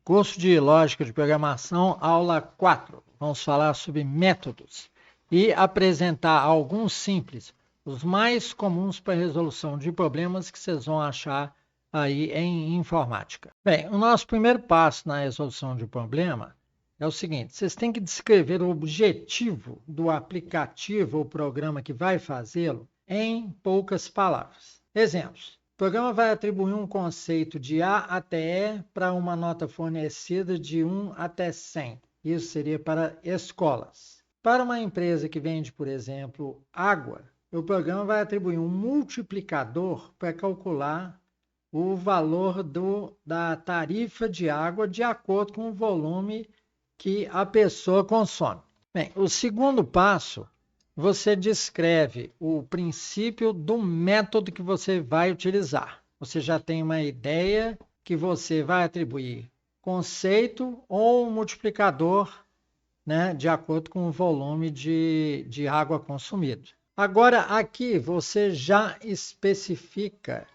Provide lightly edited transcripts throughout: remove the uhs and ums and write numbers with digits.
Curso de Lógica de Programação, aula 4. Vamos falar sobre métodos e apresentar alguns simples, os mais comuns para resolução de problemas que vocês vão achar aí em informática. Bem, o nosso primeiro passo na resolução de problema é o seguinte: vocês têm que descrever o objetivo do aplicativo ou programa que vai fazê-lo em poucas palavras. Exemplos. O programa vai atribuir um conceito de A até E para uma nota fornecida de 1 até 100. Isso seria para escolas. Para uma empresa que vende, por exemplo, água, o programa vai atribuir um multiplicador para calcular o valor da tarifa de água de acordo com o volume que a pessoa consome. Bem, o segundo passo, você descreve o princípio do método que você vai utilizar. Você já tem uma ideia que você vai atribuir conceito ou um multiplicador, né, de acordo com o volume de água consumido. Agora, aqui você já especifica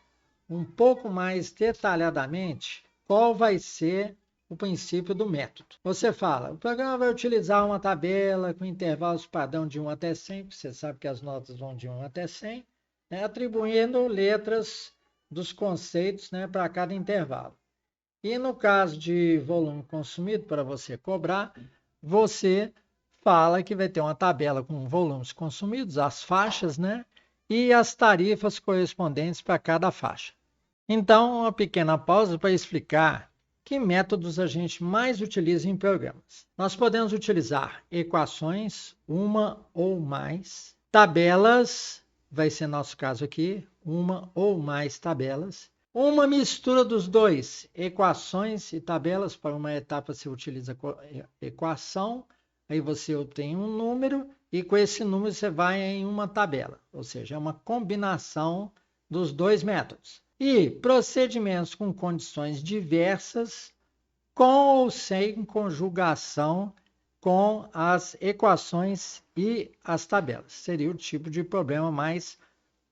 um pouco mais detalhadamente qual vai ser o princípio do método. Você fala, o programa vai utilizar uma tabela com intervalos padrão de 1 até 100, você sabe que as notas vão de 1 até 100, né, atribuindo letras dos conceitos, né, para cada intervalo. E no caso de volume consumido, para você cobrar, você fala que vai ter uma tabela com volumes consumidos, as faixas, né, e as tarifas correspondentes para cada faixa. Então, uma pequena pausa para explicar que métodos a gente mais utiliza em programas. Nós podemos utilizar equações, uma ou mais, tabelas, vai ser nosso caso aqui, uma ou mais tabelas, uma mistura dos dois, equações e tabelas. Para uma etapa você utiliza equação, aí você obtém um número e com esse número você vai em uma tabela, ou seja, é uma combinação dos dois métodos. E procedimentos com condições diversas, com ou sem conjugação com as equações e as tabelas. Seria o tipo de problema mais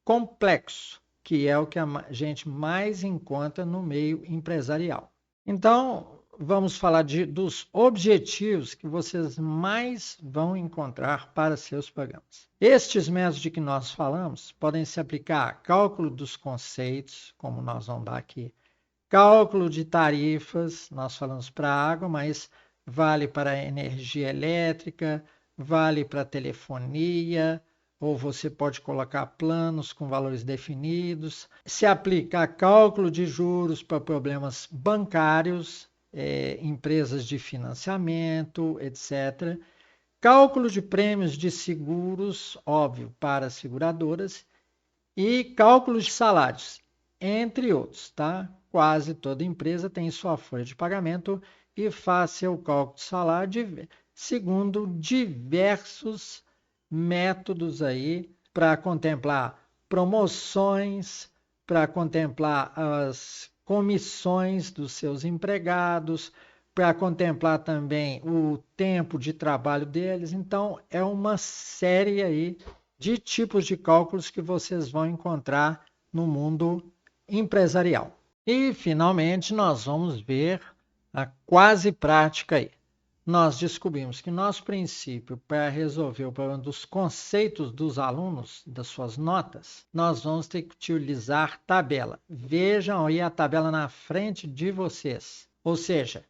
complexo, que é o que a gente mais encontra no meio empresarial. Então, vamos falar dos objetivos que vocês mais vão encontrar para seus programas. Estes métodos de que nós falamos podem se aplicar a cálculo dos conceitos, como nós vamos dar aqui, cálculo de tarifas, nós falamos para água, mas vale para energia elétrica, vale para telefonia, ou você pode colocar planos com valores definidos. Se aplica a cálculo de juros para problemas bancários, empresas de financiamento, etc. Cálculo de prêmios de seguros, óbvio, para seguradoras. E cálculo de salários, entre outros, tá? Quase toda empresa tem sua folha de pagamento e faz seu cálculo de salário segundo diversos métodos aí para contemplar promoções, para contemplar as comissões dos seus empregados, para contemplar também o tempo de trabalho deles. Então, é uma série aí de tipos de cálculos que vocês vão encontrar no mundo empresarial. E, finalmente, nós vamos ver a quase prática aí. Nós descobrimos que nosso princípio para resolver o problema dos conceitos dos alunos, das suas notas, nós vamos ter que utilizar tabela. Vejam aí a tabela na frente de vocês. Ou seja,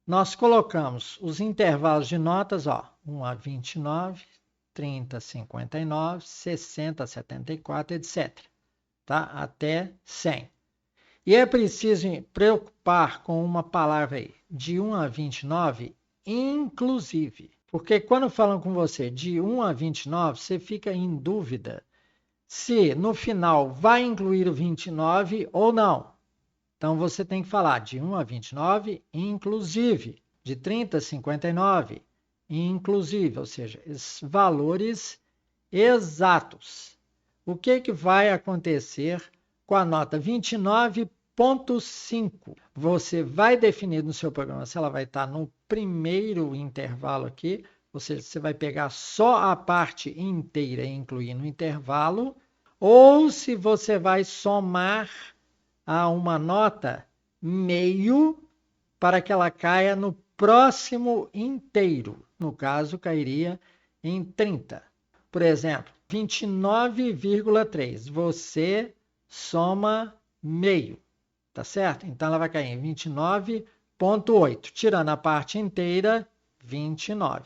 nós colocamos os intervalos de notas, ó, 1 a 29, 30 a 59, 60 a 74, etc. Tá? Até 100. E é preciso preocupar com uma palavra aí, de 1 a 29, inclusive. Porque quando falam com você de 1 a 29, você fica em dúvida se no final vai incluir o 29 ou não. Então você tem que falar de 1 a 29, inclusive. De 30 a 59, inclusive. Ou seja, valores exatos. O que vai acontecer com a nota 29,5? Você vai definir no seu programa se ela vai estar no primeiro intervalo aqui, ou seja, você vai pegar só a parte inteira e incluir no intervalo, ou se você vai somar a uma nota meio para que ela caia no próximo inteiro. No caso, cairia em 30. Por exemplo, 29,3. Você soma meio, tá certo? Então, ela vai cair em 29,8. Tirando a parte inteira, 29.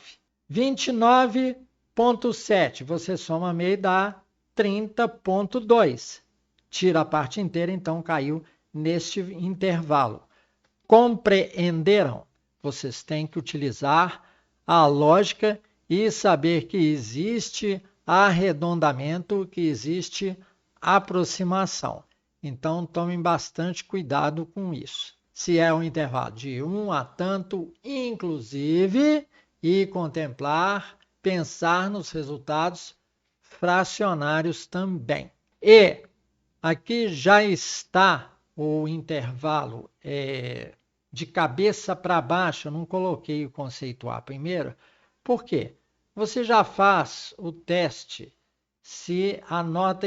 29,7. Você soma meio, dá 30,2. Tira a parte inteira, então caiu neste intervalo. Compreenderam? Vocês têm que utilizar a lógica e saber que existe arredondamento, que existe aproximação. Então, tomem bastante cuidado com isso. Se é um intervalo de 1 a tanto, inclusive, e contemplar, pensar nos resultados fracionários também. E aqui já está o intervalo de cabeça para baixo. Eu não coloquei o conceito A primeiro. Por quê? Você já faz o teste se a nota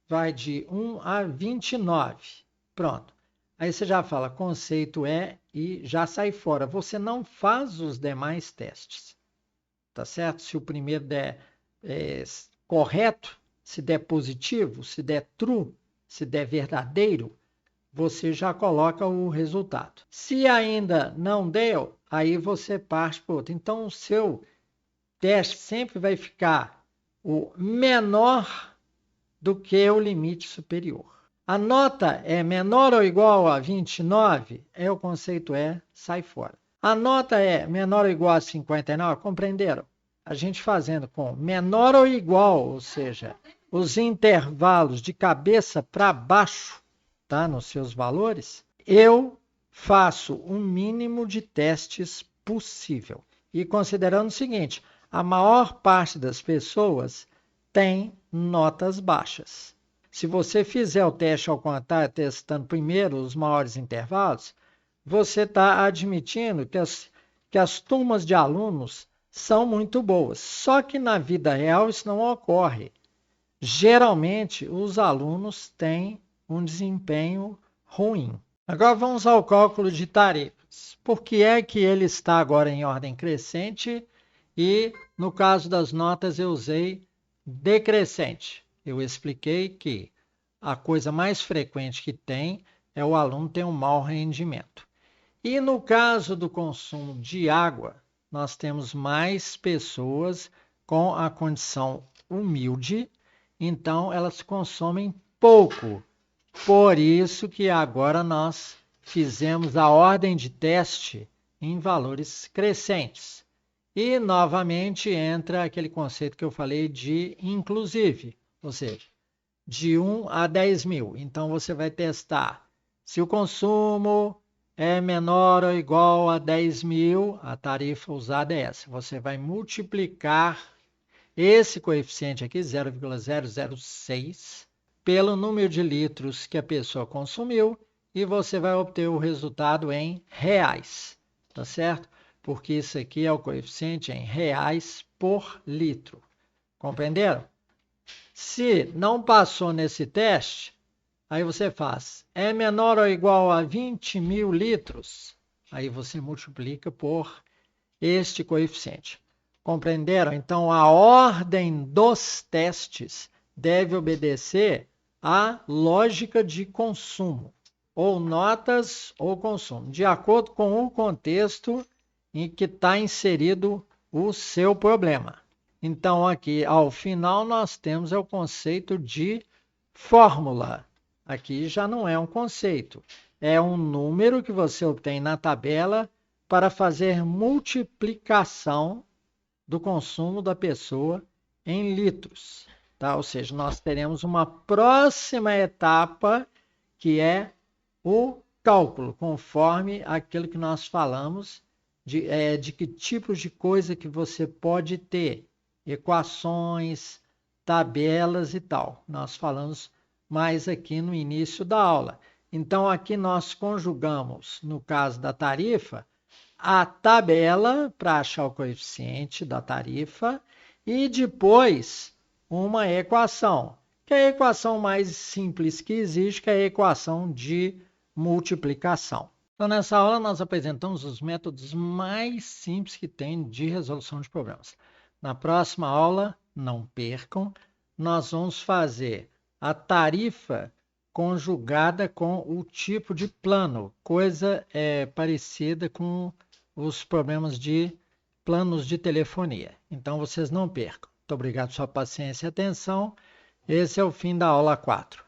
vai de 1 a 29. Pronto. Aí você já fala conceito e já sai fora. Você não faz os demais testes. Tá certo? Se o primeiro der correto, se der positivo, se der true, se der verdadeiro, você já coloca o resultado. Se ainda não deu, aí você parte para outro. Então, o seu teste sempre vai ficar o menor do que o limite superior. A nota é menor ou igual a 29, o conceito sai fora. A nota é menor ou igual a 59, compreenderam? A gente fazendo com menor ou igual, ou seja, os intervalos de cabeça para baixo, tá, nos seus valores, eu faço o mínimo de testes possível. E considerando o seguinte, a maior parte das pessoas tem notas baixas. Se você fizer o teste ao contrário, testando primeiro os maiores intervalos, você está admitindo que as turmas de alunos são muito boas. Só que na vida real isso não ocorre. Geralmente, os alunos têm um desempenho ruim. Agora vamos ao cálculo de tarefas. Por que é que ele está agora em ordem crescente e, no caso das notas, eu usei decrescente? Eu expliquei que a coisa mais frequente que tem é o aluno ter um mau rendimento. E no caso do consumo de água, nós temos mais pessoas com a condição humilde, então elas consomem pouco. Por isso que agora nós fizemos a ordem de teste em valores crescentes. E novamente entra aquele conceito que eu falei de inclusive, ou seja, de 1 a 10 mil. Então você vai testar se o consumo é menor ou igual a 10 mil, a tarifa usada é essa. Você vai multiplicar esse coeficiente aqui, 0,006, pelo número de litros que a pessoa consumiu e você vai obter o resultado em reais, tá certo? Porque isso aqui é o coeficiente em reais por litro. Compreenderam? Se não passou nesse teste, aí você faz, é menor ou igual a 20 mil litros? Aí você multiplica por este coeficiente. Compreenderam? Então, a ordem dos testes deve obedecer à lógica de consumo, ou notas ou consumo, de acordo com o contexto em que está inserido o seu problema. Então, aqui, ao final, nós temos o conceito de fórmula. Aqui já não é um conceito, é um número que você obtém na tabela para fazer multiplicação do consumo da pessoa em litros. Tá? Ou seja, nós teremos uma próxima etapa que é o cálculo, conforme aquilo que nós falamos de que tipos de coisa que você pode ter, equações, tabelas e tal. Nós falamos mais aqui no início da aula. Então, aqui nós conjugamos, no caso da tarifa, a tabela para achar o coeficiente da tarifa e depois uma equação, que é a equação mais simples que existe, que é a equação de multiplicação. Então, nessa aula, nós apresentamos os métodos mais simples que tem de resolução de problemas. Na próxima aula, não percam, nós vamos fazer a tarifa conjugada com o tipo de plano, coisa parecida com os problemas de planos de telefonia. Então, vocês não percam. Muito obrigado pela sua paciência e atenção. Esse é o fim da aula 4.